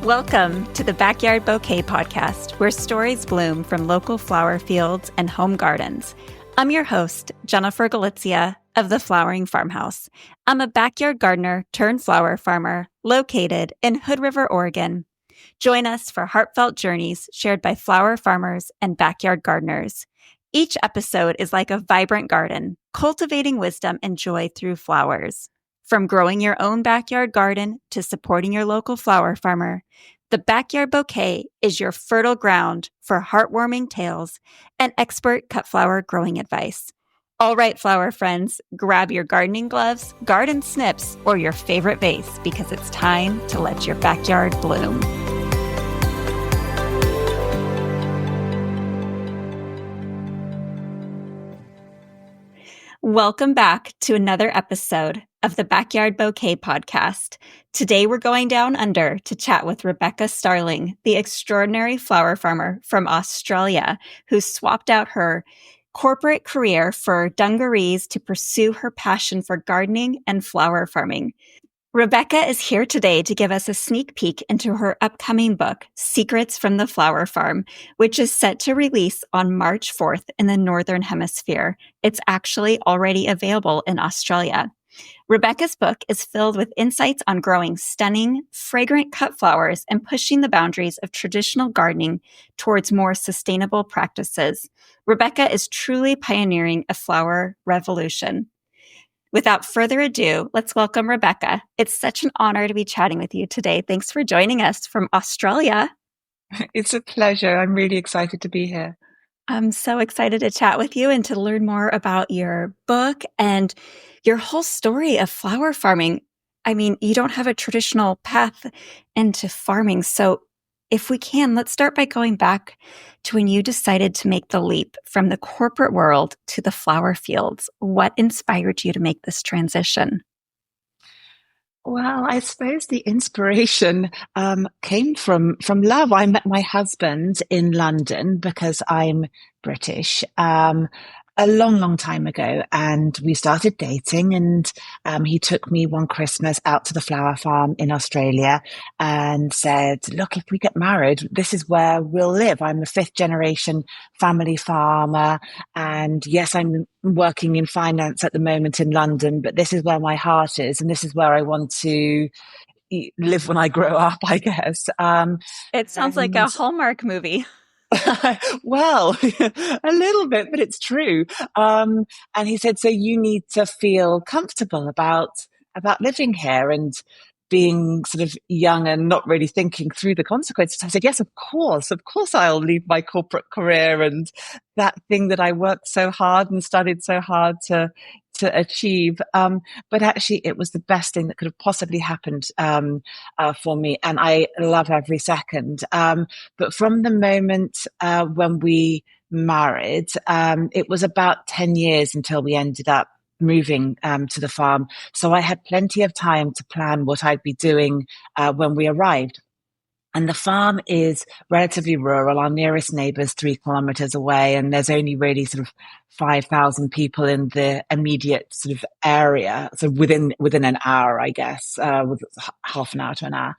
Welcome to the Backyard Bouquet podcast, where stories bloom from local flower fields and home gardens. I'm your host, Jennifer Galizia of the Flowering Farmhouse. I'm a backyard gardener turned flower farmer located in Hood River, Oregon. Join us for heartfelt journeys shared by flower farmers and backyard gardeners. Each episode is like a vibrant garden, cultivating wisdom and joy through flowers. From growing your own backyard garden to supporting your local flower farmer, the Backyard Bouquet is your fertile ground for heartwarming tales and expert cut flower growing advice. All right, flower friends, grab your gardening gloves, garden snips, or your favorite vase because it's time to let your backyard bloom. Welcome back to another episode of the Backyard Bouquet podcast. Today we're going down under to chat with Rebecca Starling, the extraordinary flower farmer from Australia who swapped out her corporate career for dungarees to pursue her passion for gardening and flower farming. Rebecca is here today to give us a sneak peek into her upcoming book, Secrets from the Flower Farm, which is set to release on March 4th in the Northern Hemisphere. It's actually already available in Australia. Rebecca's book is filled with insights on growing stunning, fragrant cut flowers and pushing the boundaries of traditional gardening towards more sustainable practices. Rebecca is truly pioneering a flower revolution. Without further ado, let's welcome Rebecca. It's such an honor to be chatting with you today. Thanks for joining us from Australia. It's a pleasure. I'm really excited to be here. I'm so excited to chat with you and to learn more about your book and your whole story of flower farming. I mean, you don't have a traditional path into farming. So if we can, let's start by going back to when you decided to make the leap from the corporate world to the flower fields. What inspired you to make this transition? Well, I suppose the inspiration came from love. I met my husband in London because I'm British a long time ago, and we started dating. And he took me one Christmas out to the flower farm in Australia and said, "Look, if we get married, this is where we'll live. I'm a fifth generation family farmer, and yes, I'm working in finance at the moment in London, but this is where my heart is, and this is where I want to live when I grow up, I guess." It sounds like a Hallmark movie. Well, a little bit, but it's true. And he said, "So you need to feel comfortable about living here and being sort of young and not really thinking through the consequences." I said, "Yes, of course I'll leave my corporate career and that thing that I worked so hard and studied so hard to achieve." But actually, it was the best thing that could have possibly happened for me, and I love every second. But from the moment when we married, it was about 10 years until we ended up moving to the farm. So I had plenty of time to plan what I'd be doing when we arrived. And the farm is relatively rural. Our nearest neighbour's 3 kilometres away, and there's only really sort of 5,000 people in the immediate sort of area. So within an hour, I guess, with half an hour to an hour.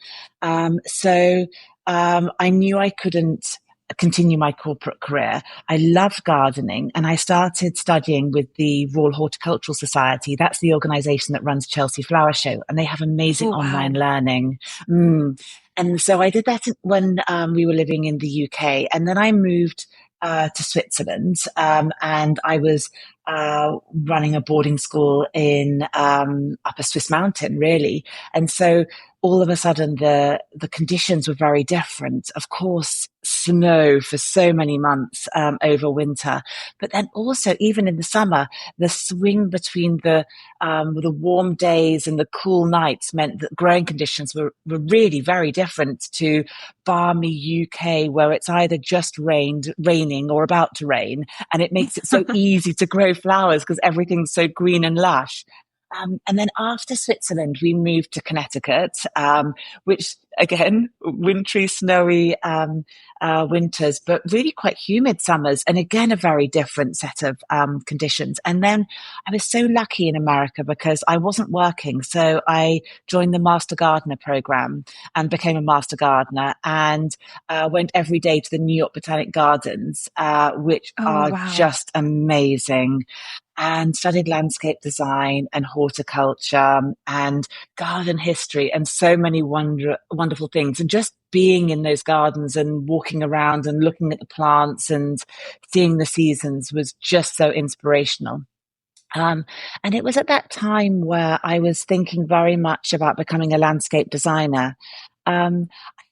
So I knew I couldn't continue my corporate career. I loved gardening, and I started studying with the Royal Horticultural Society. That's the organisation that runs Chelsea Flower Show, and they have amazing online learning. And so I did that when we were living in the UK, and then I moved to Switzerland, and I was running a boarding school in Upper Swiss Mountain, really. And so all of a sudden the conditions were very different. Of course, snow for so many months over winter, but then also even in the summer, the swing between the warm days and the cool nights meant that growing conditions were really very different to balmy UK, where it's either just raining or about to rain, and it makes it so easy to grow flowers because everything's so green and lush. And then after Switzerland, we moved to Connecticut, which again, wintry, snowy winters, but really quite humid summers. And again, a very different set of conditions. And then I was so lucky in America because I wasn't working. So I joined the Master Gardener program and became a Master Gardener and went every day to the New York Botanic Gardens, which Oh, are wow. just amazing, and studied landscape design and horticulture and garden history and so many wonderful things. And just being in those gardens and walking around and looking at the plants and seeing the seasons was just so inspirational. Um, and it was at that time where I was thinking very much about becoming a landscape designer. I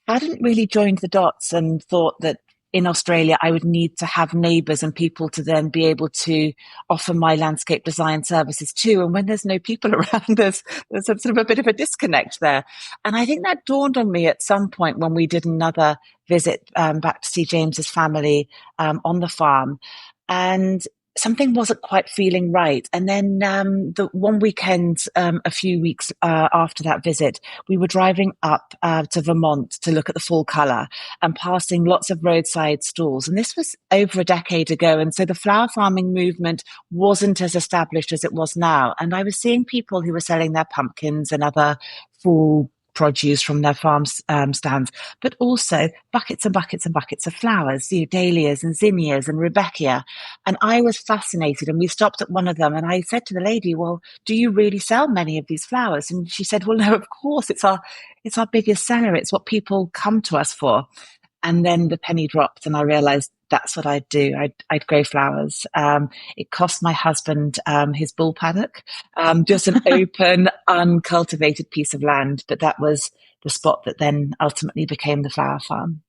hadn't really joined the dots and thought that in Australia I would need to have neighbours and people to then be able to offer my landscape design services too. And when there's no people around, there's a sort of a bit of a disconnect there. And I think that dawned on me at some point when we did another visit back to see James's family on the farm. And something wasn't quite feeling right. And then the one weekend, a few weeks after that visit, we were driving up to Vermont to look at the fall colour and passing lots of roadside stalls. And this was over a decade ago. And so the flower farming movement wasn't as established as it was now. And I was seeing people who were selling their pumpkins and other fall produce from their farm stands, but also buckets and buckets and buckets of flowers, dahlias and zinnias and Rebecca. And I was fascinated. And we stopped at one of them, and I said to the lady, "Well, do you really sell many of these flowers?" And she said, "Well, no, of course, it's our biggest seller. It's what people come to us for." And then the penny dropped, and I realized that's what I'd do. I'd grow flowers. It cost my husband his bull paddock, just an open, uncultivated piece of land. But that was the spot that then ultimately became the flower farm.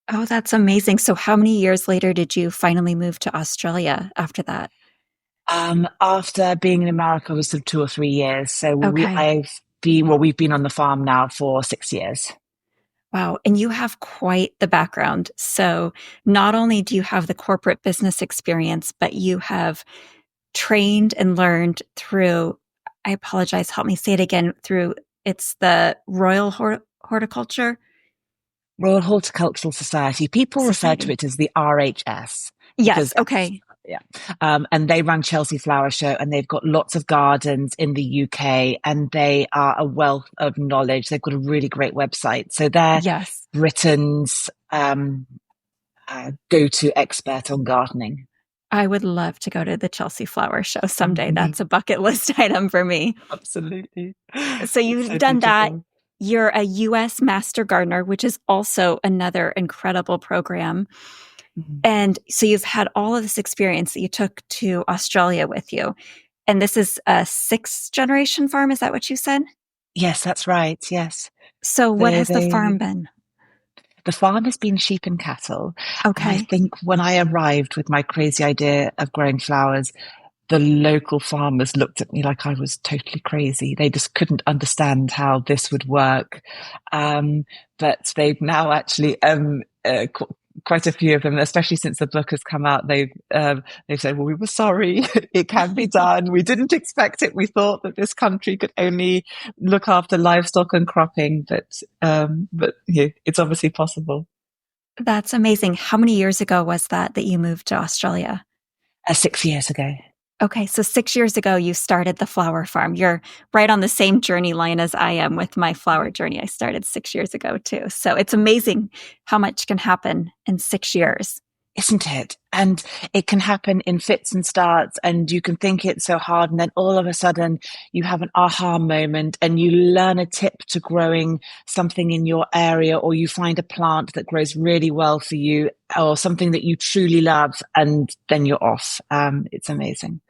Oh, that's amazing. So how many years later did you finally move to Australia after that? After being in America was sort of 2 or 3 years. So Okay. we've been on the farm now for 6 years. Wow. And you have quite the background. So not only do you have the corporate business experience, but you have trained and learned through, I apologize, help me say it again, through it's the Royal Horticulture Royal Horticultural Society. People refer to Society. it as the RHS because Yes. that's, Okay. yeah. And they run Chelsea Flower Show, and they've got lots of gardens in the UK, and they are a wealth of knowledge. They've got a really great website. So they're Yes. Britain's go-to expert on gardening. I would love to go to the Chelsea Flower Show someday. That's a bucket list item for me. Absolutely. So It's you've so done that. beautiful. You're a US Master Gardener, which is also another incredible program. Mhm. And so you've had all of this experience that you took to Australia with you. And this is a sixth generation farm. Is that what you said? Yes, that's right. Yes. So what So has the farm they been? The farm has been sheep and cattle. And I Okay. think when I arrived with my crazy idea of growing flowers, the local farmers looked at me like I was totally crazy. They just couldn't understand how this would work. Um, but they've now actually, quite a few of them, especially since the book has come out, they've said, "Well, we were sorry. It can be done. We didn't expect it. We thought that this country could only look after livestock and cropping, but yeah, it's obviously possible." That's amazing. How many years ago was that you moved to Australia? 6 years ago. Okay, so 6 years ago, you started the flower farm. You're right on the same journey line as I am with my flower journey. I started 6 years ago too. So it's amazing how much can happen in 6 years. Isn't it? And it can happen in fits and starts, and you can think it's so hard, and then all of a sudden you have an aha moment and you learn a tip to growing something in your area, or you find a plant that grows really well for you, or something that you truly love, and then you're off. It's amazing.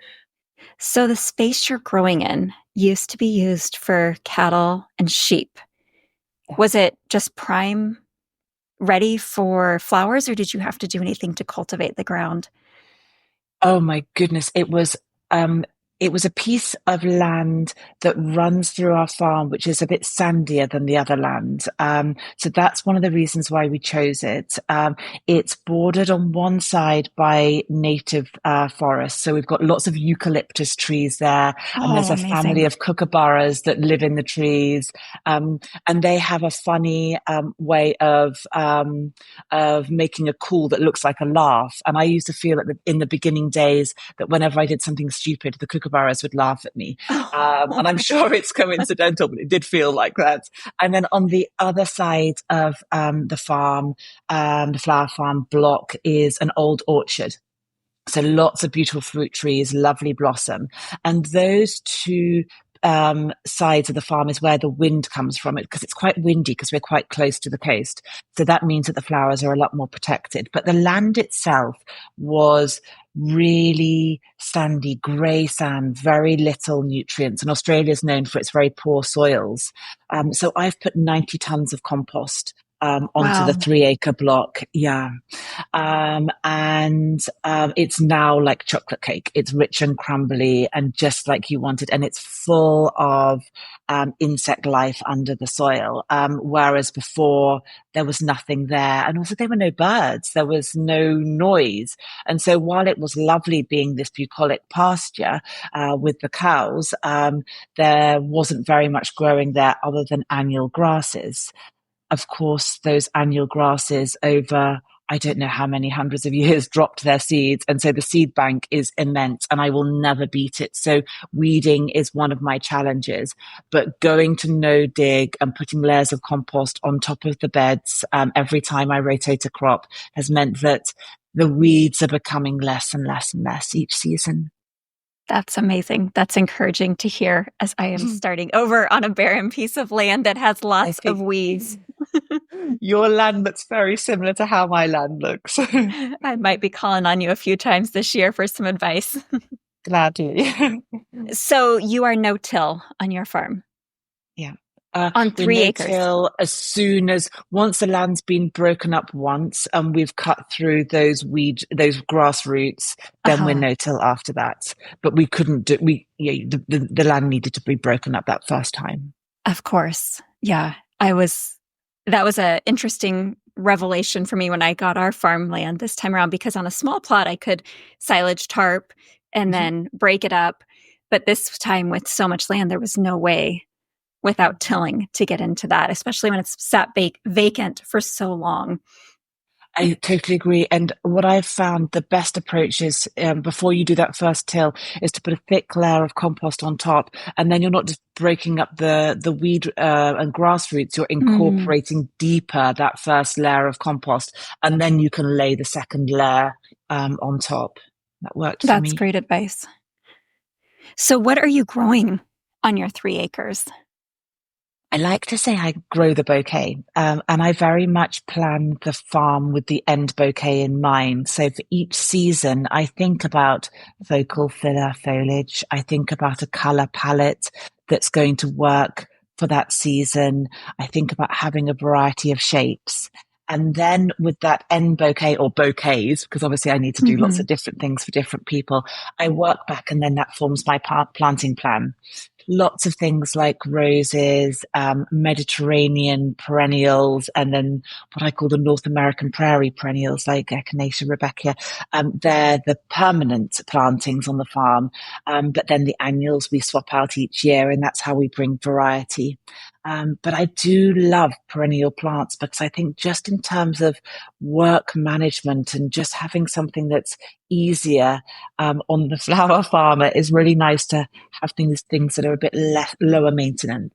So the space you're growing in used to be used for cattle and sheep. Was it just prime ready for flowers, or did you have to do anything to cultivate the ground? Oh my goodness. Um, It was a piece of land that runs through our farm, which is a bit sandier than the other land. So that's one of the reasons why we chose it. It's bordered on one side by native forests. So we've got lots of eucalyptus trees there, and there's Oh, a family amazing. of kookaburras that live in the trees. And they have a funny way of making a call that looks like a laugh. And I used to feel in the beginning days that whenever I did something stupid, the kookaburras would laugh at me. And I'm sure it's coincidental, but it did feel like that. And then on the other side of the farm, the flower farm block, is an old orchard. So lots of beautiful fruit trees, lovely blossom. And those two sides of the farm is where the wind comes from it, because it's quite windy because we're quite close to the coast. So that means that the flowers are a lot more protected. But the land itself was really sandy, grey sand, very little nutrients. And Australia is known for its very poor soils. So I've put 90 tons of compost onto the Wow. 3 acre block. Yeah. And it's now like chocolate cake. It's rich and crumbly and just like you wanted. And it's full of insect life under the soil. Whereas before there was nothing there. And also there were no birds. There was no noise. And so while it was lovely being this bucolic pasture with the cows, there wasn't very much growing there other than annual grasses. Of course, those annual grasses over I don't know how many hundreds of years dropped their seeds. And so the seed bank is immense and I will never beat it. So weeding is one of my challenges, but going to no dig and putting layers of compost on top of the beds every time I rotate a crop has meant that the weeds are becoming less and less and less each season. That's amazing. That's encouraging to hear as I am starting over on a barren piece of land that has I lots of think weeds. your land looks very similar to how my land looks. I might be calling on you a few times this year for some advice. Glad to. So you are no-till on your farm Yeah. on We're 3 acres. no-till as soon as once the land's been broken up once and we've cut through those grass roots, then we're Uh-huh. no-till after that. But we couldn't do, the land needed to be broken up that first time. Of course. Yeah. That was a interesting revelation for me when I got our farmland this time around, because on a small plot, I could silage tarp and Mhm. then break it up. But this time with so much land, there was no way without tilling to get into that, especially when it's sat vacant for so long. I totally agree. And what I've found the best approach is before you do that first till is to put a thick layer of compost on top. And then you're not just breaking up the weed and grass roots, you're Mm, incorporating deeper that first layer of compost. And then you can lay the second layer on top. That worked for that's me. great advice. So, what are you growing on your 3 acres? I like to say I grow the bouquet, and I very much plan the farm with the end bouquet in mind. So for each season, I think about focal filler foliage. I think about a color palette that's going to work for that season. I think about having a variety of shapes. And then with that end bouquet or bouquets, because obviously I need to do lots Mm-hmm. of different things for different people, I work back and then that forms my planting plan. Lots of things like roses, Mediterranean perennials, and then what I call the North American prairie perennials like Echinacea Rebecca. They're the permanent plantings on the farm, but then the annuals we swap out each year, and that's how we bring variety. But I do love perennial plants because I think just in terms of work management and just having something that's easier on the flower farmer is really nice to have things that are a bit less lower maintenance.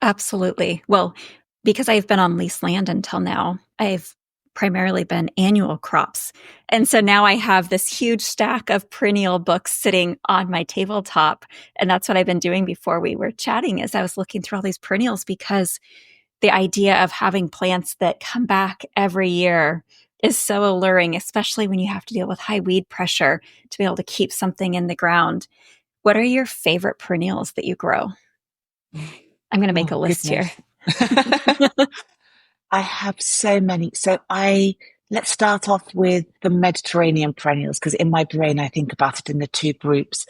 Absolutely. Well, because I've been on leased land until now, I've primarily been annual crops. And so now I have this huge stack of perennial books sitting on my tabletop. And that's what I've been doing before we were chatting, is I was looking through all these perennials, because the idea of having plants that come back every year is so alluring, especially when you have to deal with high weed pressure to be able to keep something in the ground. What are your favorite perennials that you grow? I'm going to make a Oh list here. goodness. I have so many. Let's start off with the Mediterranean perennials because in my brain I think about it in the two groups.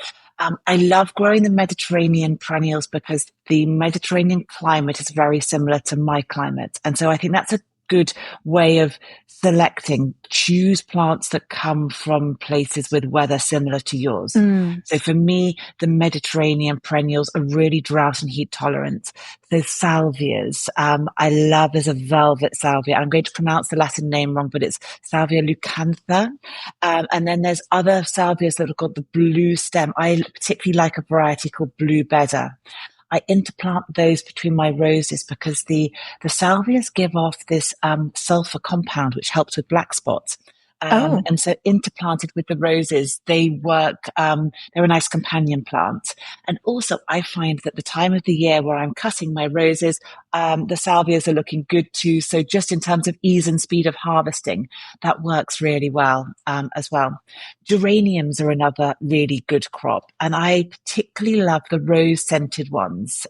I love growing the Mediterranean perennials because the Mediterranean climate is very similar to my climate. And so I think that's a good way of selecting. Choose plants that come from places with weather similar to yours. Mm. So for me, the Mediterranean perennials are really drought and heat tolerant. So salvias, I love as a velvet salvia. I'm going to pronounce the Latin name wrong, but it's Salvia leucantha. And then there's other salvias that have got the blue stem. I particularly like a variety called Blue Bedder. I interplant those between my roses because the salvias give off this sulfur compound which helps with black spots. Oh, And so interplanted with the roses, they work, they're a nice companion plant. And also I find that the time of the year where I'm cutting my roses, the salvias are looking good too. So just in terms of ease and speed of harvesting, that works really well, as well. Geraniums are another really good crop. And I particularly love the rose scented ones,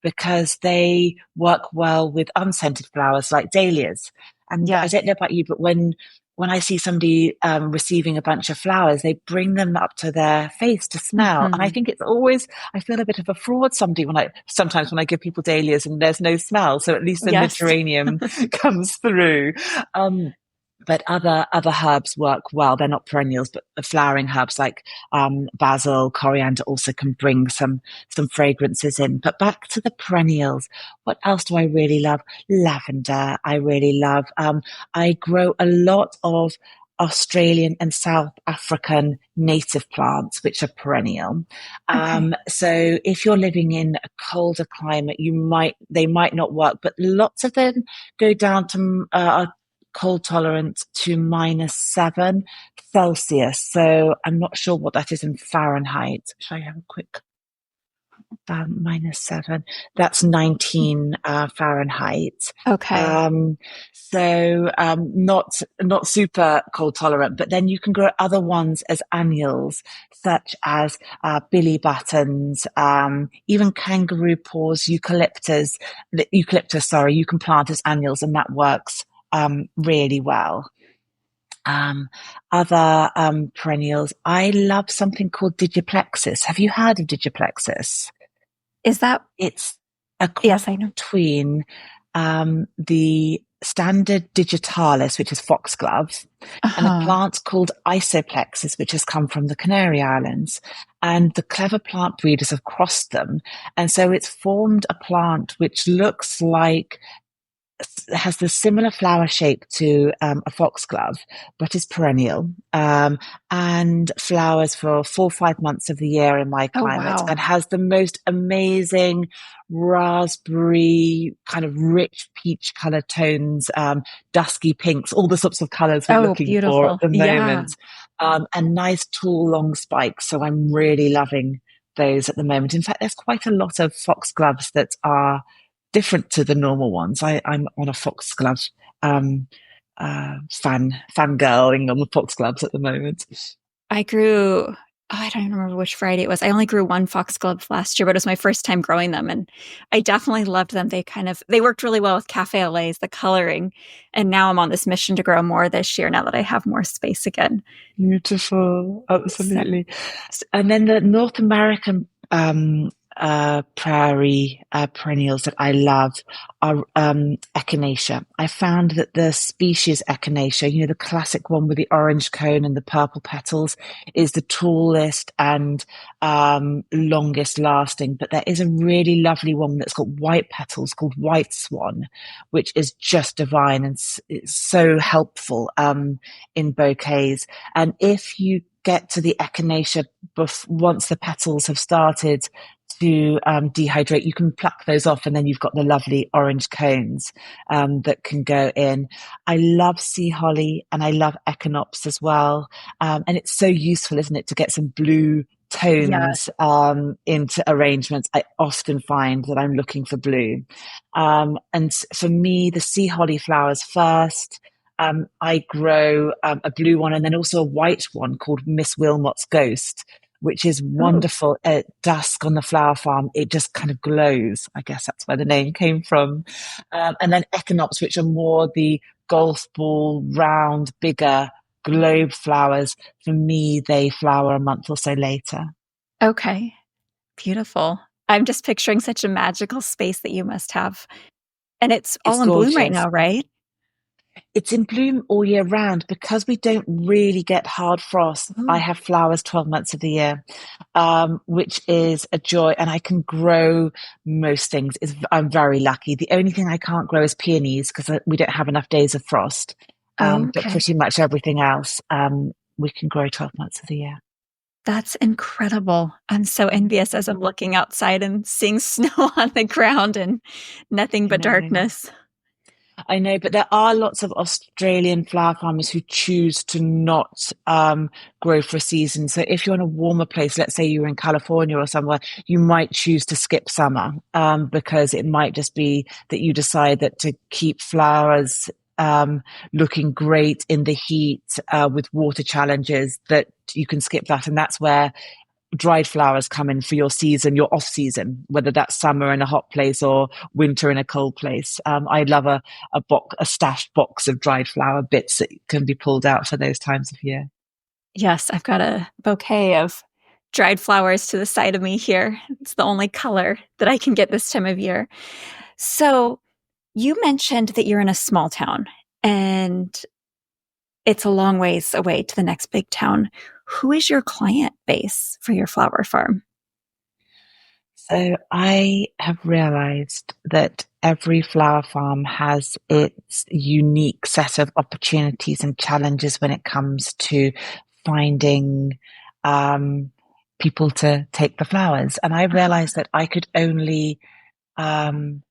because they work well with unscented flowers like dahlias. And I don't yes. know about you, but when I see somebody receiving a bunch of flowers, they bring them up to their face to smell. And I Hmm. think it's always, I feel a bit of a fraud sometimes when I give people dahlias and there's no smell. So at least the Yes. geranium comes through. Um, but other herbs work well. They're not perennials, but the flowering herbs like basil, coriander also can bring some fragrances in. But back to the perennials, what else do I really love? Lavender, I really love. I grow a lot of Australian and South African native plants, which are perennial. Okay. So if you're living in a colder climate, they might not work, but lots of them go down to are cold tolerant to -7 Celsius. So I'm not sure what that is in Fahrenheit. Shall I have a quick -7? That's 19 Fahrenheit. Okay. Not super cold tolerant, but then you can grow other ones as annuals, such as billy buttons, even kangaroo paws, eucalyptus. Sorry, you can plant as annuals, and that works really well. Um, Other perennials, I love something called Digiplexis. Have you heard of Digiplexis? Is that, It's a yes, cross I know. between the standard digitalis, which is foxglove, and a Uh-huh. plant called isoplexis, which has come from the Canary Islands. And the clever plant breeders have crossed them. And so it's formed a plant which looks like has the similar flower shape to a foxglove, but is perennial, and flowers for 4 or 5 months of the year in my Oh, climate, wow. and has the most amazing raspberry kind of rich peach color tones, dusky pinks, all the sorts of colors we're Oh, looking for at beautiful. the Yeah. moment, and nice tall long spikes. So I'm really loving those at the moment. In fact, there's quite a lot of foxgloves that are different to the normal ones. I'm on a foxglove um, fangirling on the foxgloves at the moment. I grew, oh, I don't even remember which variety it was. I only grew one foxglove last year, but it was my first time growing them. And I definitely loved them. They worked really well with cafe au laits, the coloring. And now I'm on this mission to grow more this year now that I have more space again. Beautiful, So, absolutely. And then the North American prairie perennials that I love are echinacea. I found that the species echinacea, the classic one with the orange cone and the purple petals, is the tallest and longest lasting. But there is a really lovely one that's got white petals called White Swan, which is just divine and it's so helpful in bouquets. And if you get to the echinacea once the petals have started to dehydrate, you can pluck those off, and then you've got the lovely orange cones that can go in. I love sea holly and I love echinops as well. And it's so useful, isn't it, to get some blue yeah. tones into arrangements. I often find that I'm looking for blue. And for me, the sea holly flowers first. I grow a blue one and then also a white one called Miss Wilmot's Ghost, which is Oh, wonderful at dusk on the flower farm. It just kind of glows. I guess that's where the name came from. And then echinops, which are more the golf ball, round, bigger globe flowers. For me, they flower a month or so later. Okay. Beautiful. I'm just picturing such a magical space that you must have. And it's It's all in bloom right gorgeous. now, right? It's in bloom all year round because we don't really get hard frost. I Oh, have flowers 12 months of the year, which is a joy. And I can grow most things. I'm very lucky. The only thing I can't grow is peonies because we don't have enough days of frost. But okay. pretty much everything else, we can grow 12 months of the year. That's incredible. I'm so envious as I'm looking outside and seeing snow on the ground and nothing I but know. darkness. I know, but there are lots of Australian flower farmers who choose to not grow for a season. So if you're in a warmer place, let's say you're in California or somewhere, you might choose to skip summer because it might just be that you decide that to keep flowers looking great in the heat with water challenges, that you can skip that. And that's where dried flowers come in for your season, your off season, whether that's summer in a hot place or winter in a cold place. I love a stashed box of dried flower bits that can be pulled out for those times of year. Yes, I've got a bouquet of dried flowers to the side of me here. It's the only color that I can get this time of year. So, you mentioned that you're in a small town and it's a long ways away to the next big town. Who is your client base for your flower farm? So I have realized that every flower farm has its unique set of opportunities and challenges when it comes to finding um, people to take the flowers. And I realized that I could only um,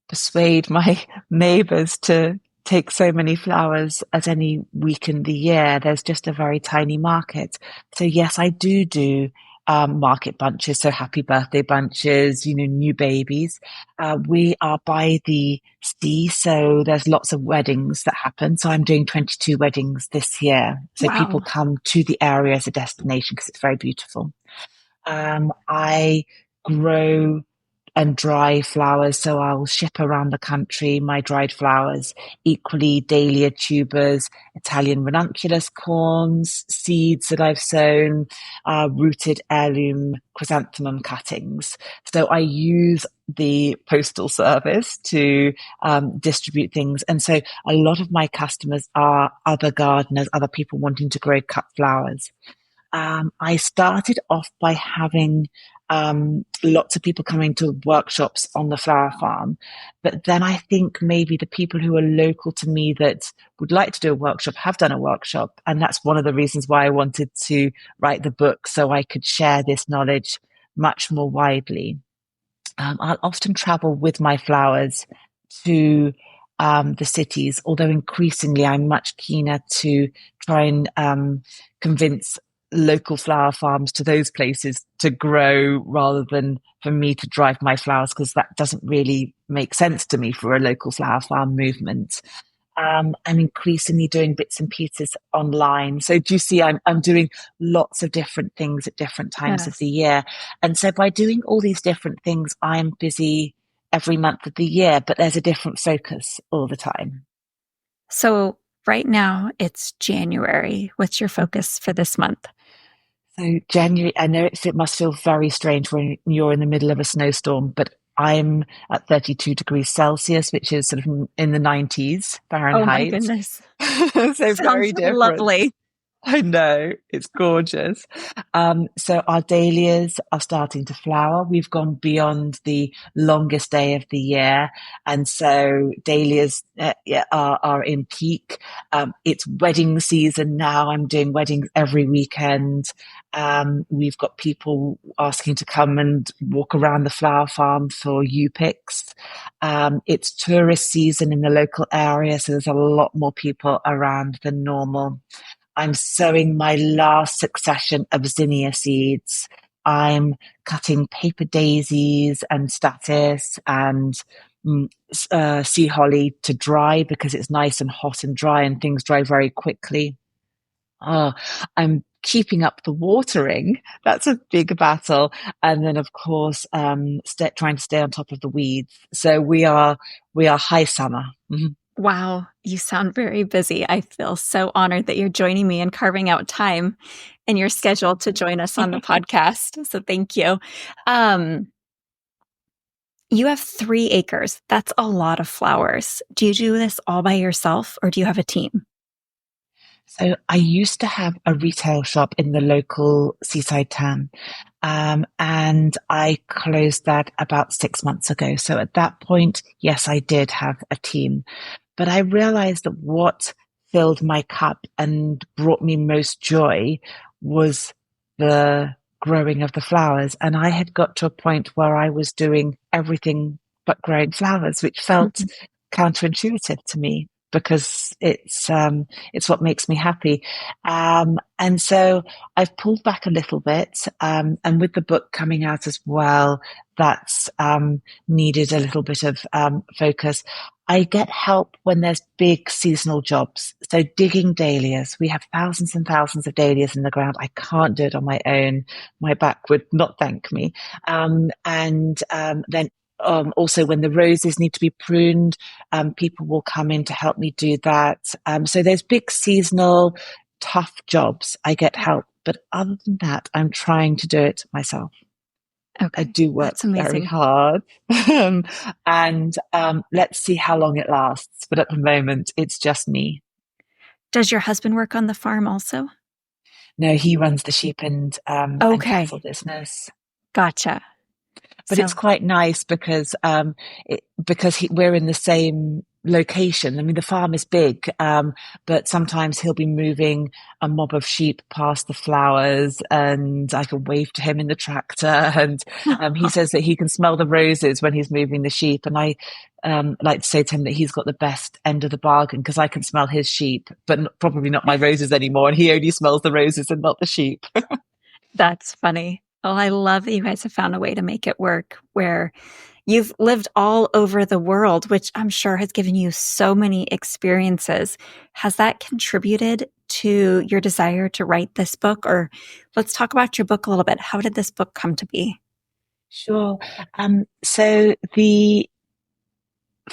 persuade my neighbors to take so many flowers at any week in the year. There's just a very tiny market. So yes, I do market bunches. So happy birthday bunches, new babies. We are by the sea, so there's lots of weddings that happen. So I'm doing 22 weddings this year. So people Wow. come to the area as a destination because it's very beautiful. I grow and dry flowers, so I'll ship around the country my dried flowers. Equally, dahlia tubers, Italian ranunculus corms, seeds that I've sown, rooted heirloom chrysanthemum cuttings. So I use the postal service to distribute things. And so a lot of my customers are other gardeners, other people wanting to grow cut flowers. I started off by having lots of people coming to workshops on the flower farm. But then I think maybe the people who are local to me that would like to do a workshop have done a workshop. And that's one of the reasons why I wanted to write the book so I could share this knowledge much more widely. I'll often travel with my flowers to the cities, although increasingly I'm much keener to try and convince local flower farms to those places to grow rather than for me to drive my flowers, because that doesn't really make sense to me for a local flower farm movement. I'm increasingly doing bits and pieces online. So do you see, I'm doing lots of different things at different times of the Yes. year. And so by doing all these different things, I'm busy every month of the year, but there's a different focus all the time. So right now it's January. What's your focus for this month? So January, I know it must feel very strange when you're in the middle of a snowstorm, but I'm at 32 degrees Celsius, which is sort of in the 90s Oh my Fahrenheit. goodness. So Sounds very different. lovely. I know, it's gorgeous. So our dahlias are starting to flower. We've gone beyond the longest day of the year. And so dahlias yeah, are in peak. It's wedding season now. I'm doing weddings every weekend. We've got people asking to come and walk around the flower farm for U-picks. It's tourist season in the local area, so there's a lot more people around than normal. I'm sowing my last succession of zinnia seeds. I'm cutting paper daisies and statice and sea holly to dry because it's nice and hot and dry and things dry very quickly. Oh, I'm keeping up the watering. That's a big battle. And then, of course, trying to stay on top of the weeds. So we are high summer. Mhm. Wow, you sound very busy. I feel so honored that you're joining me and carving out time. in your schedule to join us on the podcast. So thank you. Um, you have 3 acres. That's a lot of flowers. Do you do this all by yourself or do you have a team? So I used to have a retail shop in the local seaside town, and I closed that about 6 months ago. So at that point, yes, I did have a team. But I realized that what filled my cup and brought me most joy was the growing of the flowers. And I had got to a point where I was doing everything but growing flowers, which felt Mhm. counterintuitive to me because it's what makes me happy. And so I've pulled back a little bit. And with the book coming out as well, that's needed a little bit of focus. I get help when there's big seasonal jobs. So digging dahlias, we have thousands and thousands of dahlias in the ground. I can't do it on my own. My back would not thank me. And then also when the roses need to be pruned, people will come in to help me do that. So there's big seasonal, tough jobs. I get help. But other than that, I'm trying to do it myself. I Okay, do work that's very amazing. hard. And let's see how long it lasts. But at the moment, it's just me. Does your husband work on the farm also? No, he runs the sheep and Okay, cattle business. gotcha. But it's So, quite nice because we're in the same location. I mean, the farm is big, but sometimes he'll be moving a mob of sheep past the flowers, and I can wave to him in the tractor. And he says that he can smell the roses when he's moving the sheep, and I like to say to him that he's got the best end of the bargain because I can smell his sheep, but probably not my roses anymore, and he only smells the roses and not the sheep. that's funny. Oh, I love that you guys have found a way to make it work where you've lived all over the world, which I'm sure has given you so many experiences. Has that contributed to your desire to write this book? Or let's talk about your book a little bit. How did this book come to be? Sure. So the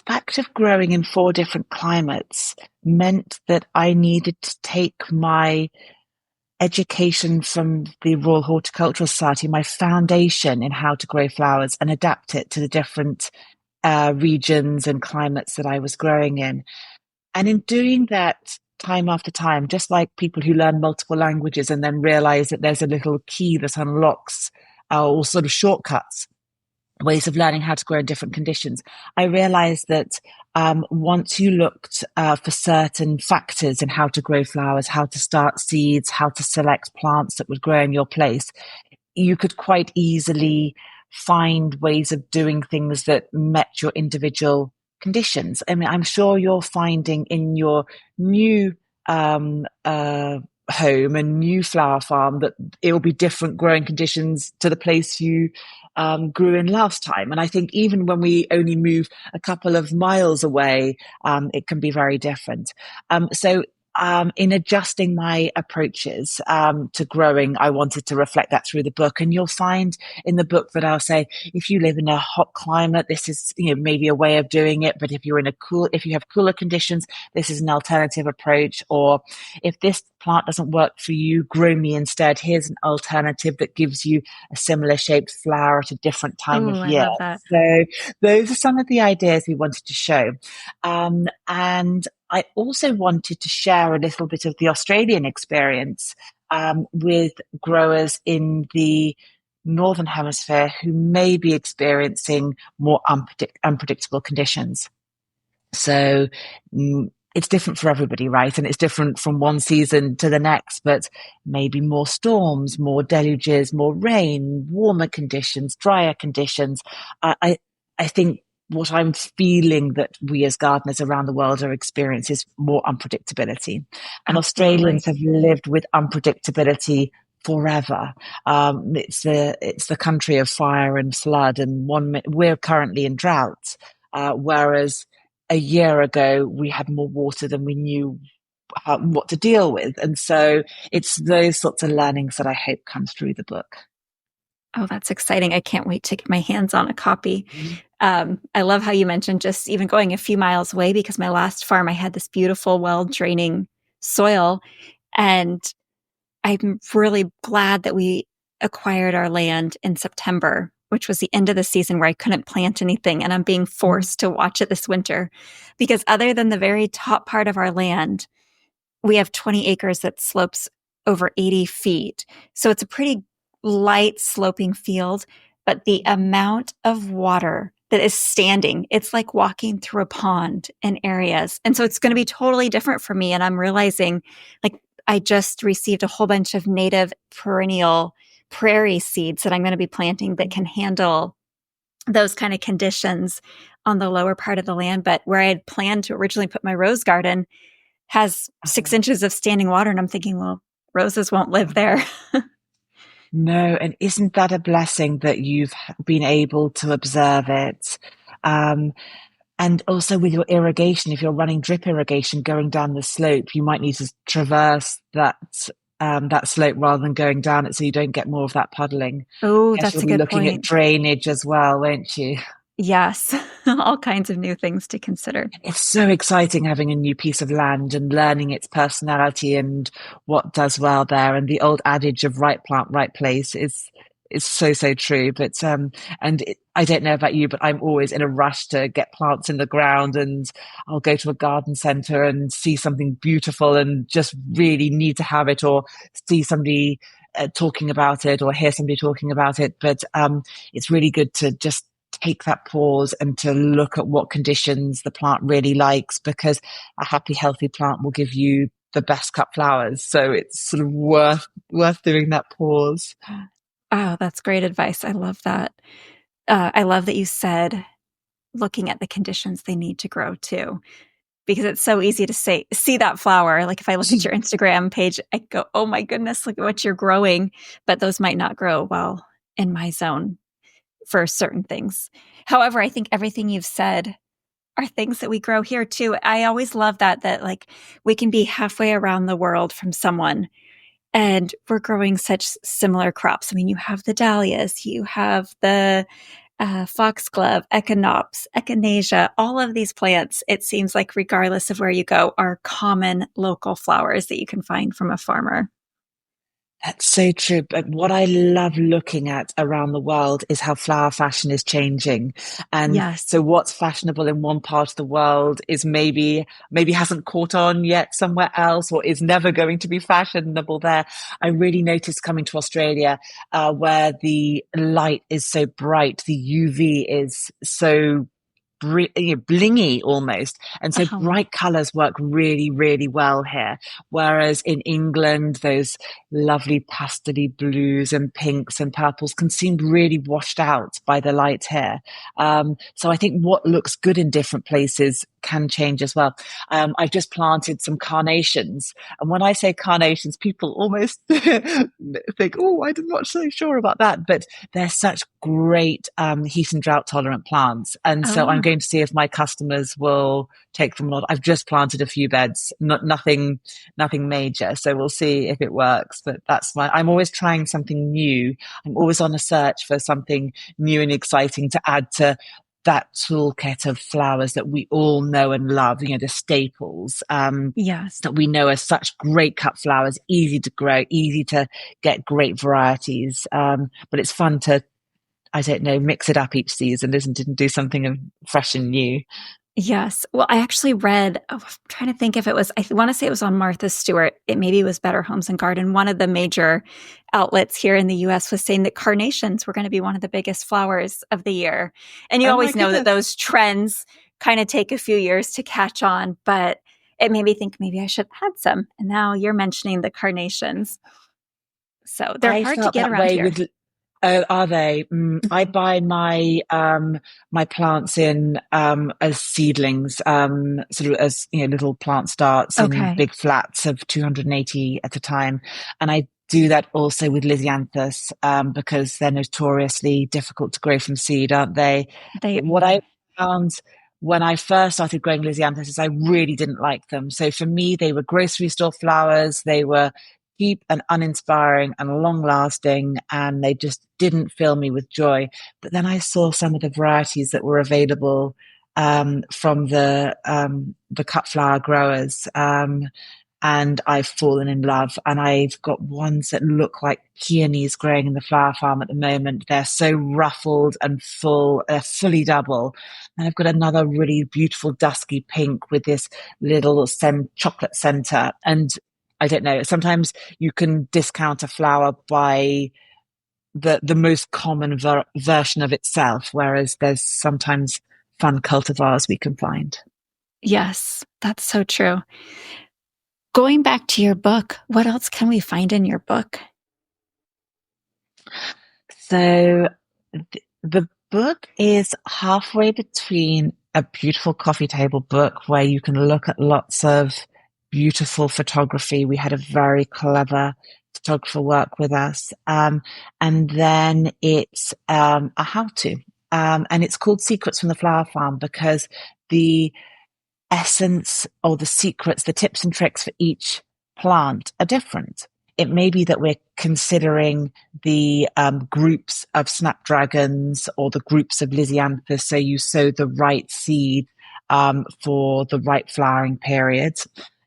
fact of growing in 4 different climates meant that I needed to take my education from the Royal Horticultural Society, my foundation in how to grow flowers, and adapt it to the different regions and climates that I was growing in. And in doing that time after time, just like people who learn multiple languages and then realize that there's a little key that unlocks or sort of shortcuts ways of learning how to grow in different conditions, I realized that once you looked for certain factors in how to grow flowers, how to start seeds, how to select plants that would grow in your place, you could quite easily find ways of doing things that met your individual conditions. I mean, I'm sure you're finding in your new home and new flower farm that it will be different growing conditions to the place you grew in last time. And I think even when we only move a couple of miles away, it can be very different. So in adjusting my approaches to growing, I wanted to reflect that through the book. And you'll find in the book that I'll say, if you live in a hot climate, this is, maybe a way of doing it. But if you have cooler conditions, this is an alternative approach. Or if this plant doesn't work for you, grow me instead. Here's an alternative that gives you a similar shaped flower at a different time of Oh, I year. love that. So those are some of the ideas we wanted to show. And I also wanted to share a little bit of the Australian experience with growers in the Northern Hemisphere who may be experiencing more unpredictable conditions. So it's different for everybody, right? And it's different from one season to the next, but maybe more storms, more deluges, more rain, warmer conditions, drier conditions. I think what I'm feeling that we as gardeners around the world are experiencing is more unpredictability. And Australians Absolutely. have lived with unpredictability forever. It's the country of fire and flood, and we're currently in drought, whereas a year ago we had more water than we knew what to deal with. And so it's those sorts of learnings that I hope come through the book. Oh, that's exciting. I can't wait to get my hands on a copy. Mhm. I love how you mentioned just even going a few miles away because my last farm, I had this beautiful, well draining soil. And I'm really glad that we acquired our land in September, which was the end of the season where I couldn't plant anything. And I'm being forced to watch it this winter because, other than the very top part of our land, we have 20 acres that slopes over 80 feet. So it's a pretty light sloping field, but the amount of water that is standing, it's like walking through a pond in areas. And so it's going to be totally different for me. And I'm realizing, like, I just received a whole bunch of native perennial prairie seeds that I'm going to be planting that can handle those kind of conditions on the lower part of the land. But where I had planned to originally put my rose garden has 6 inches of standing water. And I'm thinking, well, roses won't live there. No, and isn't that a blessing that you've been able to observe it? Um, and also with your irrigation, if you're running drip irrigation going down the slope, you might need to traverse that slope rather than going down it so you don't get more of that puddling. Oh, Guess that's you'll a be good looking at point. drainage as well, won't you? Yes, all kinds of new things to consider. It's so exciting having a new piece of land and learning its personality and what does well there. And the old adage of right plant, right place is so, so true. But I don't know about you, but I'm always in a rush to get plants in the ground, and I'll go to a garden center and see something beautiful and just really need to have it, or see somebody talking about it, or hear somebody talking about it. But it's really good to just take that pause and to look at what conditions the plant really likes, because a happy, healthy plant will give you the best cut flowers. So it's sort of worth doing that pause. Oh, that's great advice. I love that. I love that you said looking at the conditions they need to grow too, because it's so easy to see that flower. Like if I look at your Instagram page, I go, oh my goodness, look at what you're growing. But those might not grow well in my zone for certain things. However, I think everything you've said are things that we grow here too. I always love that like we can be halfway around the world from someone and we're growing such similar crops. I mean, you have the dahlias, you have the foxglove, echinops, echinacea, all of these plants, it seems like regardless of where you go, are common local flowers that you can find from a farmer. That's so true. But what I love looking at around the world is how flower fashion is changing. And Yes. so what's fashionable in one part of the world is maybe hasn't caught on yet somewhere else, or is never going to be fashionable there. I really noticed coming to Australia, where the light is so bright, the UV is so blingy almost. And so Oh, bright colors work really, really well here. Whereas in England, those lovely pastely blues and pinks and purples can seem really washed out by the light here. So I think what looks good in different places can change as well. I've just planted some carnations. And when I say carnations, people almost think, oh, I'm not so sure about that. But they're such great heat and drought tolerant plants. And so I'm oh, going to see if my customers will take them or not. I've just planted a few beds, nothing major. So we'll see if it works. But I'm always trying something new. I'm always on a search for something new and exciting to add to that toolkit of flowers that we all know and love, the staples, yes. that we know are such great cut flowers, easy to grow, easy to get great varieties. But it's fun to, I don't know, mix it up each season, isn't it? And do something fresh and new. Yes. Well, I actually read, I'm trying to think if it was, want to say it was on Martha Stewart. It maybe was Better Homes and Garden. One of the major outlets here in the US was saying that carnations were going to be one of the biggest flowers of the year. And you Oh my always know that goodness. those trends kind of take a few years to catch on, but it made me think maybe I should have had some. And now you're mentioning the carnations. So they're I hard to felt get that around way here. with. Oh, are they? I Mhm. buy my plants in as seedlings, sort of as little plant starts in Okay. big flats of 280 at a time, and I do that also with Lisianthus, because they're notoriously difficult to grow from seed, aren't they? They But what I found when I first started growing Lisianthus is I really didn't like them. So for me, they were grocery store flowers. They were cheap and uninspiring and long lasting, and they just didn't fill me with joy. But then I saw some of the varieties that were available from the cut flower growers. and I've fallen in love. And I've got ones that look like peonies growing in the flower farm at the moment. They're so ruffled and full, they're fully double. And I've got another really beautiful dusky pink with this little chocolate center. And I don't know, sometimes you can discount a flower by the most common version of itself, whereas there's sometimes fun cultivars we can find. Yes, that's so true. Going back to your book, what else can we find in your book? So the book is halfway between a beautiful coffee table book where you can look at lots of beautiful photography. We had a very clever photographer work with us. And then it's a how-to. And it's called Secrets from the Flower Farm because the essence or the secrets, the tips and tricks for each plant are different. It may be that we're considering the groups of snapdragons or the groups of lysianthus, so you sow the right seed for the right flowering period.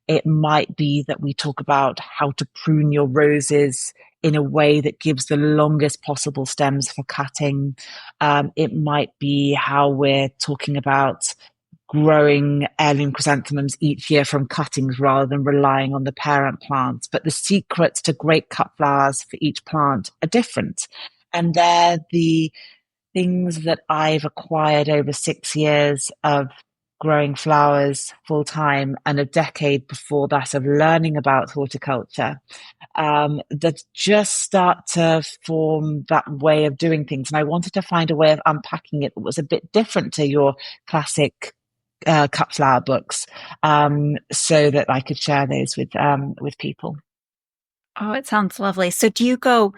It might be that we talk about how to prune your roses in a way that gives the longest possible stems for cutting. It might be how we're talking about growing heirloom chrysanthemums each year from cuttings rather than relying on the parent plants. But the secrets to great cut flowers for each plant are different. And they're the things that I've acquired over 6 years of growing flowers full time and a decade before that of learning about horticulture that just start to form that way of doing things. And I wanted to find a way of unpacking it that was a bit different to your classic cut flower books, so that I could share those with people. Oh, it sounds lovely. So do you go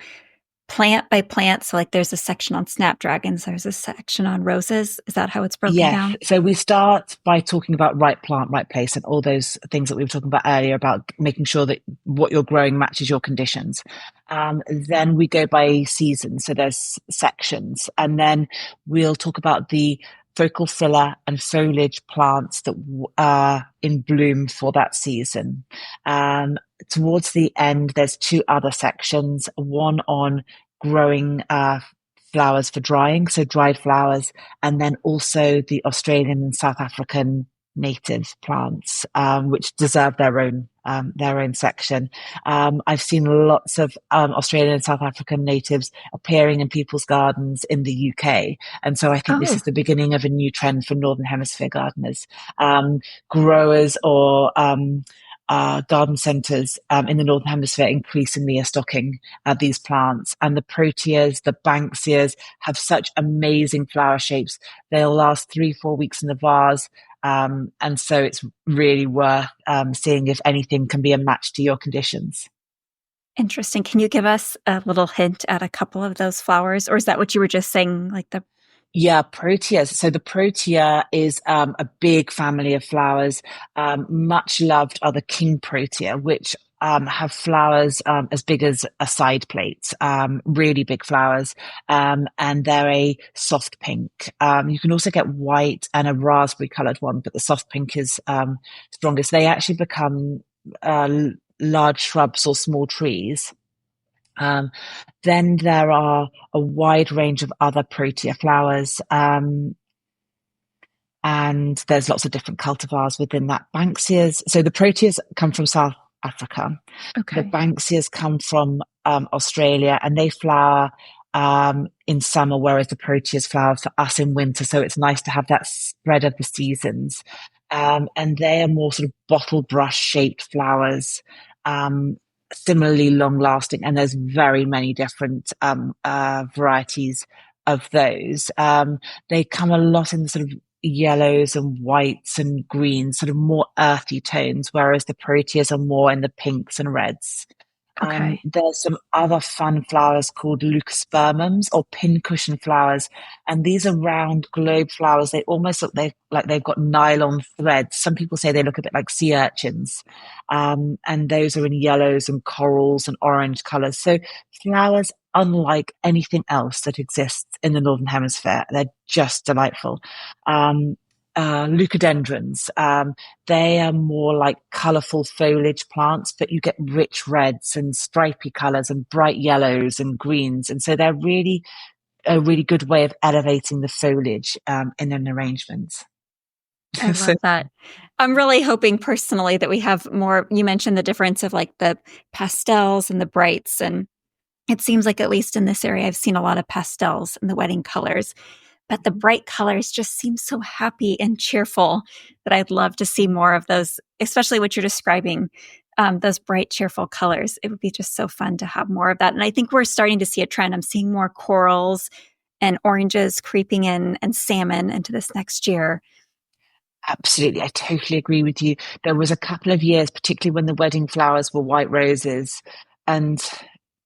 plant by plant? So like there's a section on snapdragons, there's a section on roses. Is that how it's broken Yes. down? So we start by talking about right plant, right place, and all those things that we were talking about earlier about making sure that what you're growing matches your conditions. Then we go by season. So there's sections. And then we'll talk about the focal filler and foliage plants that are in bloom for that season. Towards the end, there's two other sections, one on growing flowers for drying, so dried flowers, and then also the Australian and South African native plants, which deserve their own section. I've seen lots of Australian and South African natives appearing in people's gardens in the UK, and so I think this Oh, is the beginning of a new trend for Northern Hemisphere gardeners, growers, or garden centres in the Northern Hemisphere increasingly are stocking these plants. And the proteas, the banksias have such amazing flower shapes. They'll last 3-4 weeks in the vase. And so it's really worth seeing if anything can be a match to your conditions. interesting. Can you give us a little hint at a couple of those flowers? Or is that what you were just saying? Like the Yeah, proteas. So the protea is a big family of flowers. Much loved are the king protea, which have flowers as big as a side plate, really big flowers, and they're a soft pink. You can also get white and a raspberry coloured one, but the soft pink is strongest. They actually become large shrubs or small trees. Um, then there are a wide range of other protea flowers, and there's lots of different cultivars within that. Banksias, so the proteas come from South Africa. The okay. banksias come from Australia, and they flower in summer, whereas the proteas flower for us in winter. So it's nice to have that spread of the seasons. And they are more sort of bottle brush shaped flowers. Similarly long lasting, and there's very many different varieties of those. They come a lot in sort of yellows and whites and greens, sort of more earthy tones, whereas the proteas are more in the pinks and reds. Okay. There's some other fun flowers called leucospermums or pincushion flowers, and these are round globe flowers. They almost look like they've got nylon threads. Some people say they look a bit like sea urchins, and those are in yellows and corals and orange colors. So flowers unlike anything else that exists in the Northern Hemisphere. They're just delightful. leucadendrons. They are more like colorful foliage plants, but you get rich reds and stripy colors and bright yellows and greens. And so they're really a really good way of elevating the foliage in an arrangement. I So love that. I'm really hoping personally that we have more. You mentioned the difference of like the pastels and the brights, and it seems like, at least in this area, I've seen a lot of pastels and the wedding colors, but the bright colors just seem so happy and cheerful that I'd love to see more of those, especially what you're describing, those bright, cheerful colors. It would be just so fun to have more of that. And I think we're starting to see a trend. I'm seeing more corals and oranges creeping in and salmon into this next year. absolutely, I totally agree with you. There was a couple of years, particularly when the wedding flowers were white roses, and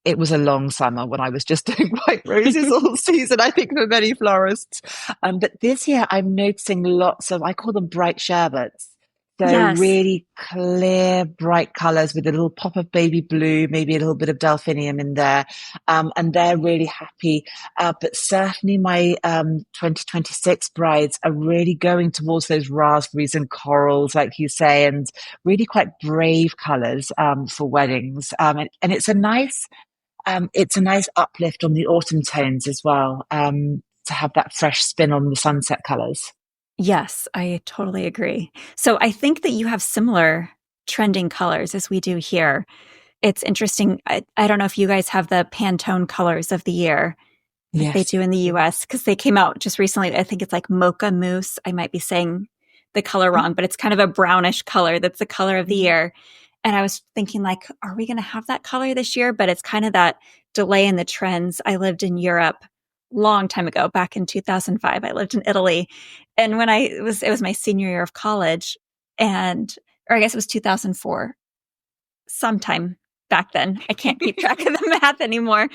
it was a long summer when I was just doing white roses all season, I think, for many florists. But this year I'm noticing lots of, I call them bright sherbets. So Yes. really clear, bright colors with a little pop of baby blue, maybe a little bit of delphinium in there. And they're really happy. But certainly my 2026 brides are really going towards those raspberries and corals, like you say, and really quite brave colors for weddings. And it's a nice uplift on the autumn tones as well, to have that fresh spin on the sunset colors. Yes, I totally agree. So I think that you have similar trending colors as we do here. It's interesting. I don't know if you guys have the Pantone colors of the year like they Yes. do in the US, because they came out just recently. I think it's like mocha mousse. I might be saying the color wrong, but it's kind of a brownish color that's the color of the Mhm. year. And I was thinking, like, are we going to have that color this year? But it's kind of that delay in the trends. I lived in Europe long time ago, back in 2005. I lived in Italy. And when it was my senior year of college, and, or I guess it was 2004, sometime back then. I can't keep track of the math anymore.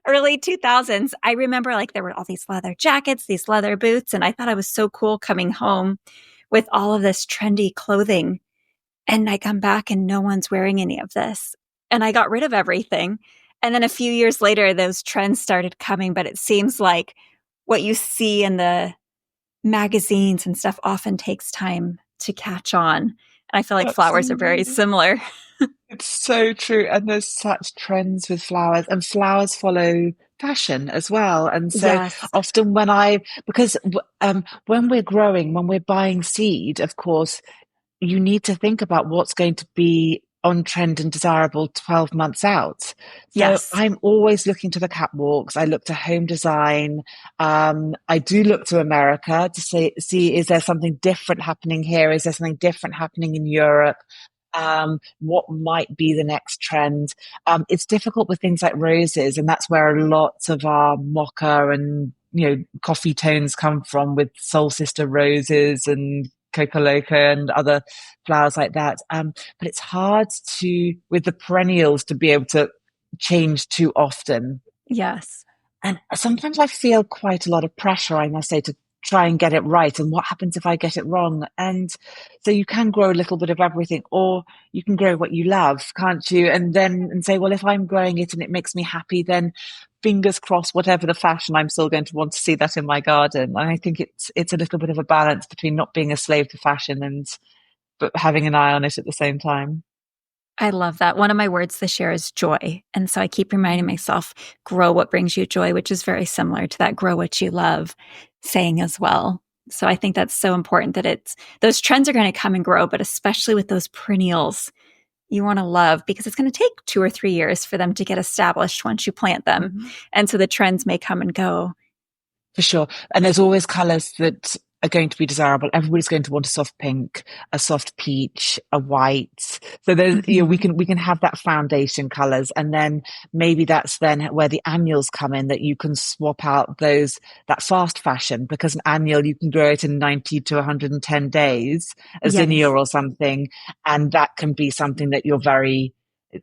Early 2000s. I remember like there were all these leather jackets, these leather boots, and I thought I was so cool coming home with all of this trendy clothing. And I come back and no one's wearing any of this. And I got rid of everything. And then a few years later, those trends started coming, but it seems like what you see in the magazines and stuff often takes time to catch on. And I feel like flowers are very Absolutely. similar. It's so true. And there's such trends with flowers, and flowers follow fashion as well. And so Yes. often because when we're growing, when we're buying seed, of course, you need to think about what's going to be on trend and desirable 12 months out. So Yes. I'm always looking to the catwalks. I look to home design. I do look to America to see, is there something different happening here? Is there something different happening in Europe? What might be the next trend? It's difficult with things like roses, and that's where a lot of our mocha and coffee tones come from, with Soul Sister roses and Coca Loca and other flowers like that. But it's hard with the perennials, to be able to change too often. Yes. And sometimes I feel quite a lot of pressure, I must say, to try and get it right. And what happens if I get it wrong? And so you can grow a little bit of everything, or you can grow what you love, can't you? And say, well, if I'm growing it and it makes me happy, then fingers crossed, whatever the fashion, I'm still going to want to see that in my garden. And I think it's a little bit of a balance between not being a slave to fashion and but having an eye on it at the same time. I love that. One of my words this year is joy. And so I keep reminding myself, grow what brings you joy, which is very similar to that grow what you love saying as well. So I think that's so important that those trends are going to come and grow, but especially with those perennials, you want to love, because it's going to take 2 or 3 years for them to get established once you plant them. Mhm. And so the trends may come and go. For sure. And there's always colours that are going to be desirable. Everybody's going to want a soft pink, a soft peach, a white. So there's, Mhm. we can have that foundation colours, and then maybe that's then where the annuals come in, that you can swap out that fast fashion, because an annual, you can grow it in 90 to 110 days, a zinnia Yes. or something. And that can be something that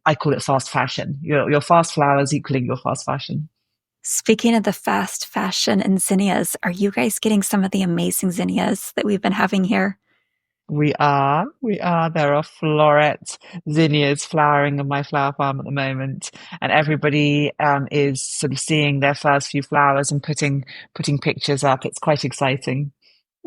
I call it fast fashion. Your fast flowers equaling your fast fashion. Speaking of the fast fashion and zinnias, are you guys getting some of the amazing zinnias that we've been having here? We are. There are floret zinnias flowering on my flower farm at the moment, and everybody is sort of seeing their first few flowers and putting pictures up. It's quite exciting.